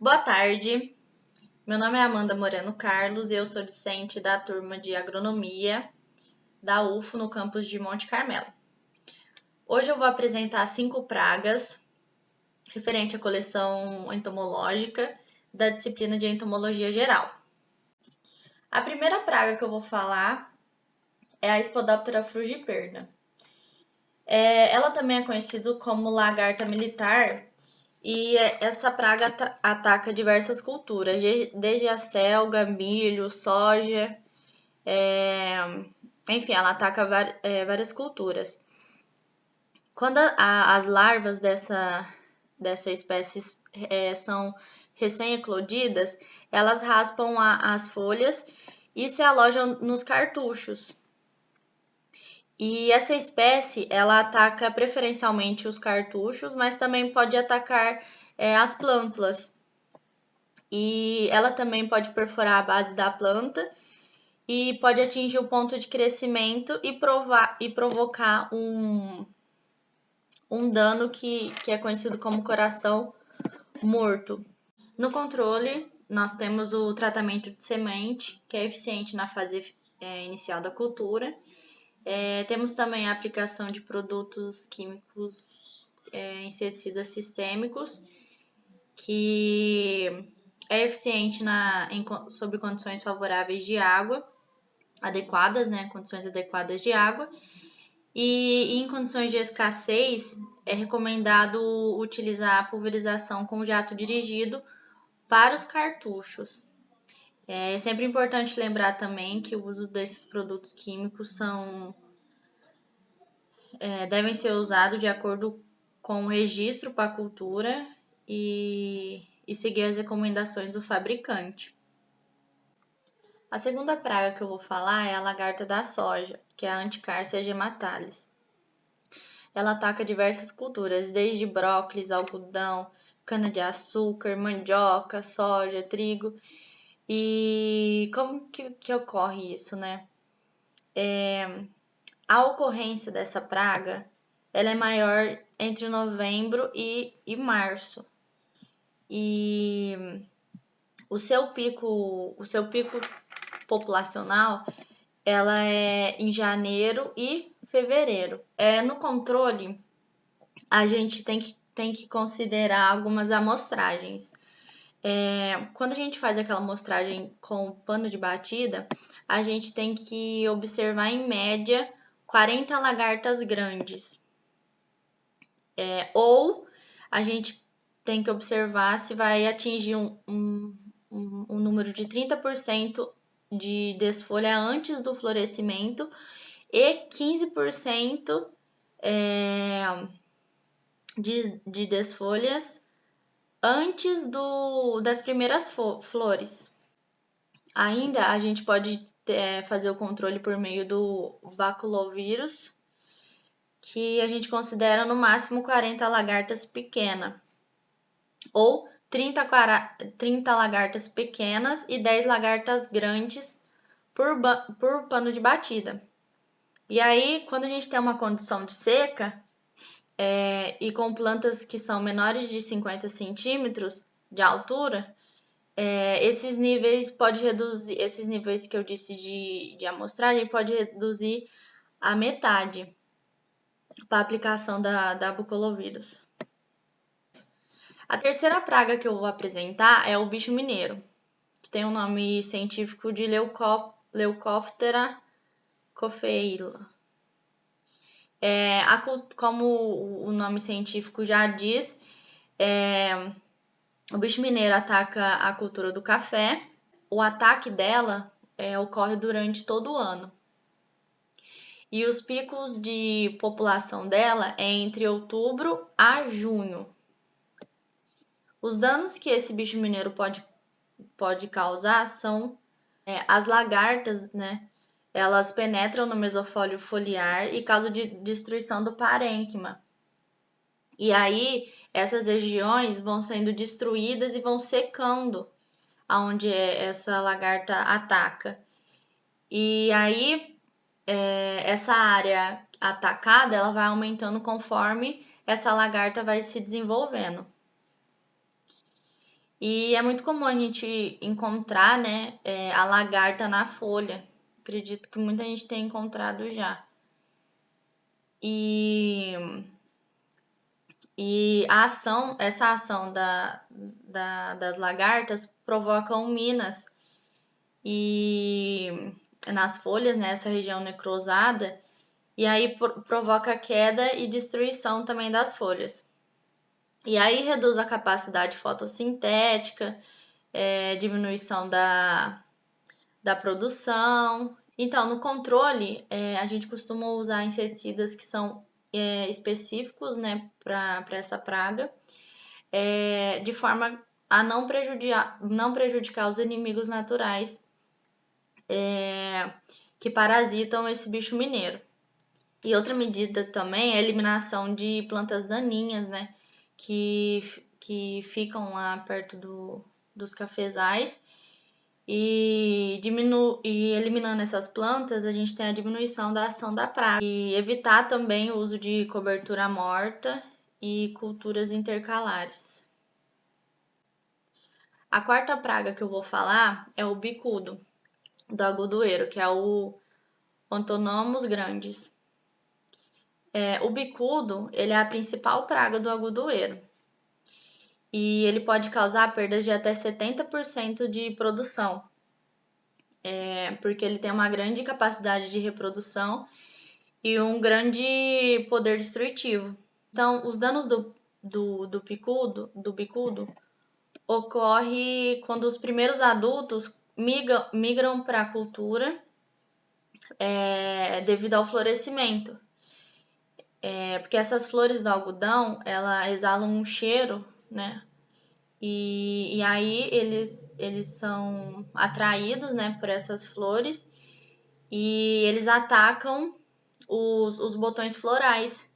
Boa tarde, meu nome é Amanda Moreno Carlos e eu sou discente da turma de Agronomia da UFO no campus de Monte Carmelo. Hoje eu vou apresentar 5 pragas referente à coleção entomológica da disciplina de Entomologia Geral. A primeira praga que eu vou falar é a Spodoptera frugiperna. Ela também é conhecida como lagarta militar. E essa praga ataca diversas culturas, desde a selga, milho, soja, enfim, ela ataca várias culturas. Quando as larvas dessa espécie são recém-eclodidas, elas raspam as folhas e se alojam nos cartuchos. E essa espécie, ela ataca preferencialmente os cartuchos, mas também pode atacar as plântulas. E ela também pode perfurar a base da planta e pode atingir o ponto de crescimento e provocar um dano que é conhecido como coração morto. No controle, nós temos o tratamento de semente, que é eficiente na fase inicial da cultura. Temos também a aplicação de produtos químicos, inseticidas sistêmicos, que é eficiente sob condições favoráveis de água, adequadas, condições adequadas de água. E em condições de escassez, é recomendado utilizar a pulverização com jato dirigido para os cartuchos. É sempre importante lembrar também que o uso desses produtos químicos devem ser usados de acordo com o registro para a cultura e seguir as recomendações do fabricante. A segunda praga que eu vou falar é a lagarta da soja, que é a Anticarcia gematalis. Ela ataca diversas culturas, desde brócolis, algodão, cana-de-açúcar, mandioca, soja, trigo. E como que ocorre isso, né? A ocorrência dessa praga, ela é maior entre novembro e março. E o seu pico populacional, ela é em janeiro e fevereiro. No controle, a gente tem que considerar algumas amostragens. Quando a gente faz aquela amostragem com pano de batida, a gente tem que observar em média 40 lagartas grandes. Ou a gente tem que observar se vai atingir um número de 30% de desfolha antes do florescimento e 15% de desfolhas antes das primeiras flores. Ainda a gente pode fazer o controle por meio do baculovírus, que a gente considera no máximo 40 lagartas pequenas, ou 30 lagartas pequenas e 10 lagartas grandes por pano de batida. E aí, quando a gente tem uma condição de seca, e com plantas que são menores de 50 centímetros de altura, esses níveis que eu disse de amostragem pode reduzir a metade para a aplicação da bucolovírus. A terceira praga que eu vou apresentar é o bicho mineiro, que tem o nome científico de Leucophthera coffeila. Como o nome científico já diz, o bicho mineiro ataca a cultura do café. O ataque dela ocorre durante todo o ano. E os picos de população dela é entre outubro a junho. Os danos que esse bicho mineiro pode causar são as lagartas, né? Elas penetram no mesofólio foliar e causam destruição do parênquima. E aí, essas regiões vão sendo destruídas e vão secando aonde essa lagarta ataca. E aí, essa área atacada, ela vai aumentando conforme essa lagarta vai se desenvolvendo. E é muito comum a gente encontrar, né, a lagarta na folha. Acredito que muita gente tenha encontrado já. E, essa ação das lagartas provocam minas e nas folhas, nessa região necrosada, e aí provoca queda e destruição também das folhas. E aí reduz a capacidade fotossintética, diminuição da produção. Então, no controle, a gente costuma usar inseticidas que são específicos, né, para essa praga, de forma a não prejudicar os inimigos naturais que parasitam esse bicho mineiro. E outra medida também é a eliminação de plantas daninhas, né, que ficam lá perto dos cafezais. E eliminando essas plantas, a gente tem a diminuição da ação da praga. E evitar também o uso de cobertura morta e culturas intercalares. A quarta praga que eu vou falar é o bicudo do agudoeiro, que é o Pontonomus grandis. O bicudo, ele é a principal praga do agudoeiro. E ele pode causar perdas de até 70% de produção. Porque ele tem uma grande capacidade de reprodução e um grande poder destrutivo. Então, os danos do bicudo ocorre quando os primeiros adultos migram para a cultura devido ao florescimento. Porque essas flores do algodão, ela exalam um cheiro, né? E aí eles são atraídos, né, por essas flores e eles atacam os botões florais.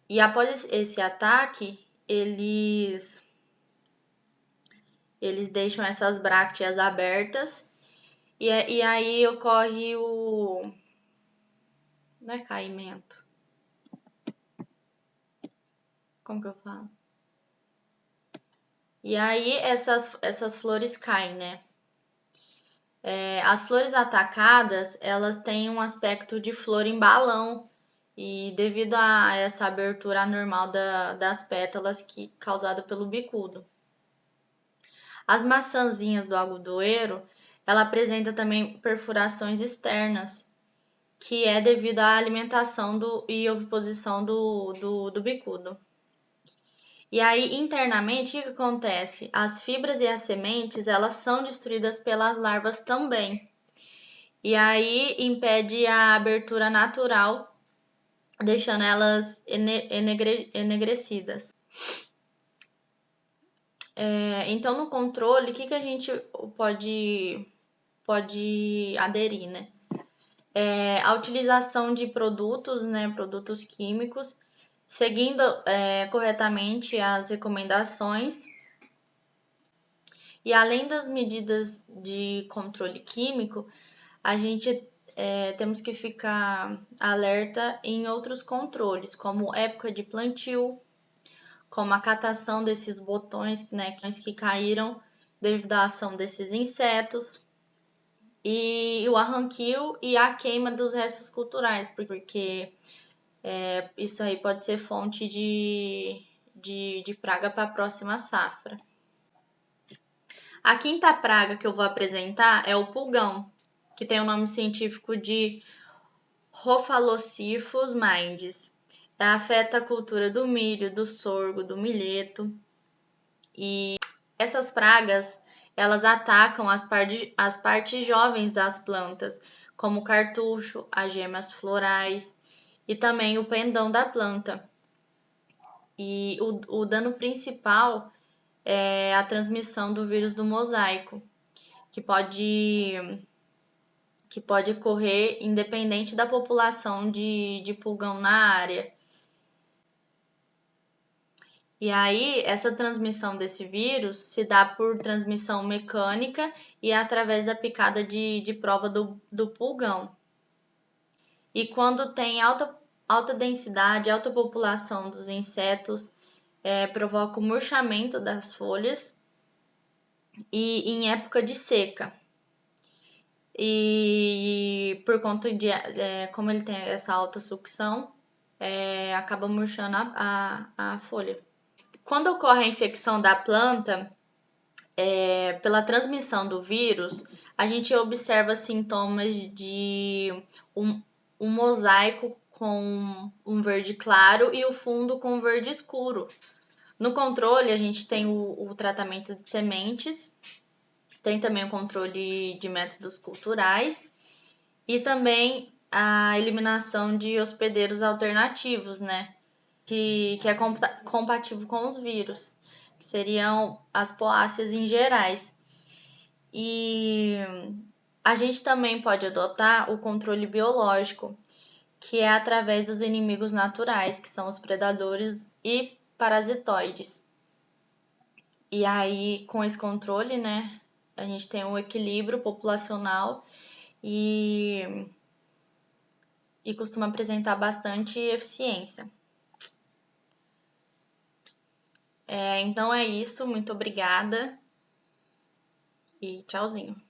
E após esse ataque, eles deixam essas brácteas abertas e aí ocorre o... Não é caimento. Como que eu falo? E aí essas flores caem, né? As flores atacadas, elas têm um aspecto de flor em balão. E devido a essa abertura anormal das pétalas causada pelo bicudo. As maçãzinhas do agudoeiro, ela apresenta também perfurações externas, que é devido à alimentação e oviposição do bicudo. E aí, internamente, o que acontece? As fibras e as sementes, elas são destruídas pelas larvas também. E aí, impede a abertura natural, deixando elas enegrecidas. Então, no controle, o que a gente pode aderir, né? A utilização de produtos, né, produtos químicos, seguindo corretamente as recomendações. E além das medidas de controle químico, a gente temos que ficar alerta em outros controles, como época de plantio, como a catação desses botões, né, que caíram devido à ação desses insetos, e o arranquio e a queima dos restos culturais, porque isso aí pode ser fonte de praga para a próxima safra. A quinta praga que eu vou apresentar é o pulgão, que tem o nome científico de Rofalocyphus mindis. Afeta a cultura do milho, do sorgo, do milheto. E essas pragas, elas atacam as partes jovens das plantas, como o cartucho, as gemas florais e também o pendão da planta. E o dano principal é a transmissão do vírus do mosaico, que pode ocorrer independente da população de pulgão na área. E aí, essa transmissão desse vírus se dá por transmissão mecânica e através da picada de prova do pulgão. E quando tem alta densidade, alta população dos insetos, provoca o murchamento das folhas e em época de seca. E por conta de como ele tem essa alta sucção, acaba murchando a folha. Quando ocorre a infecção da planta, pela transmissão do vírus, a gente observa sintomas de um mosaico com um verde claro e o fundo com verde escuro. No controle, a gente tem o tratamento de sementes, tem também o controle de métodos culturais e também a eliminação de hospedeiros alternativos, né? Que é compatível com os vírus, que seriam as poáceas em gerais. E a gente também pode adotar o controle biológico, que é através dos inimigos naturais, que são os predadores e parasitoides. E aí, com esse controle, né, a gente tem um equilíbrio populacional e costuma apresentar bastante eficiência. Então é isso, muito obrigada e tchauzinho.